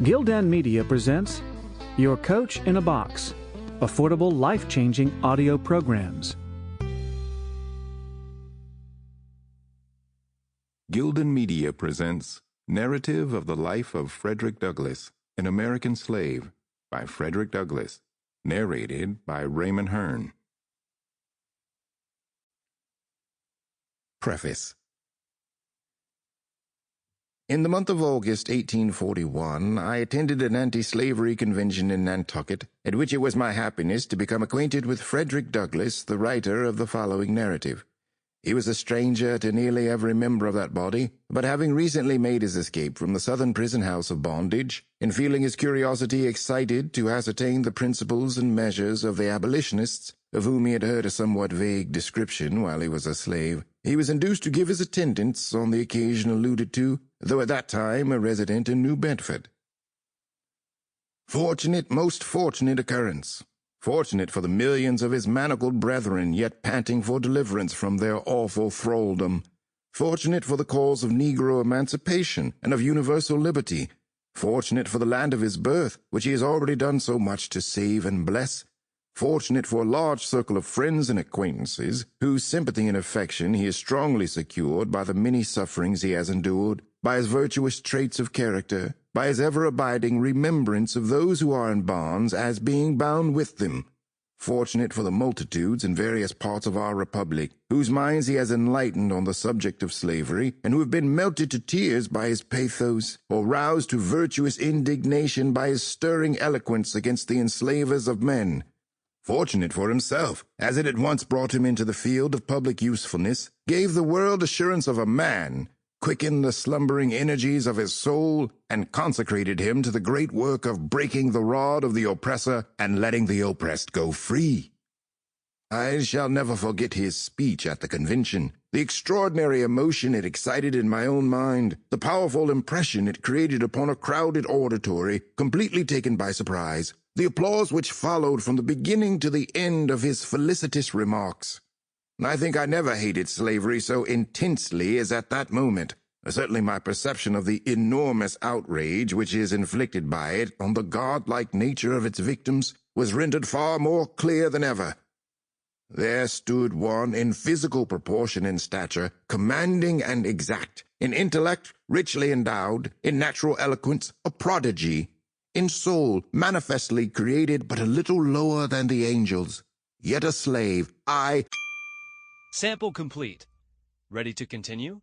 Gildan Media presents Your Coach in a Box, affordable, life-changing audio programs. Gildan Media presents Narrative of the Life of Frederick Douglass, an American Slave, by Frederick Douglass, narrated by Raymond Hearn. Preface. In the month of August 1841, I attended an anti-slavery convention in Nantucket, at which it was my happiness to become acquainted with Frederick Douglass, the writer of the following narrative. He was a stranger to nearly every member of that body, but having recently made his escape from the southern prison house of bondage, and feeling his curiosity excited to ascertain the principles and measures of the abolitionists, of whom he had heard a somewhat vague description while he was a slave, he was induced to give his attendance on the occasion alluded to, though at that time a resident in New Bedford. Fortunate, most fortunate occurrence. Fortunate for the millions of his manacled brethren yet panting for deliverance from their awful thraldom. Fortunate for the cause of Negro emancipation and of universal liberty. Fortunate for the land of his birth, which he has already done so much to save and bless. Fortunate for a large circle of friends and acquaintances, whose sympathy and affection he has strongly secured by the many sufferings he has endured, by his virtuous traits of character, by his ever-abiding remembrance of those who are in bonds as being bound with them. Fortunate for the multitudes in various parts of our republic, whose minds he has enlightened on the subject of slavery, and who have been melted to tears by his pathos, or roused to virtuous indignation by his stirring eloquence against the enslavers of men. Fortunate for himself, as it at once brought him into the field of public usefulness, gave the world assurance of a man, quickened the slumbering energies of his soul, and consecrated him to the great work of breaking the rod of the oppressor and letting the oppressed go free. I shall never forget his speech at the convention, the extraordinary emotion it excited in my own mind, the powerful impression it created upon a crowded auditory, completely taken by surprise, the applause which followed from the beginning to the end of his felicitous remarks. I think I never hated slavery so intensely as at that moment. Certainly my perception of the enormous outrage which is inflicted by it on the godlike nature of its victims was rendered far more clear than ever. There stood one in physical proportion and stature, commanding and exact, in intellect richly endowed, in natural eloquence a prodigy, in soul manifestly created but a little lower than the angels, yet a slave, Sample complete. Ready to continue?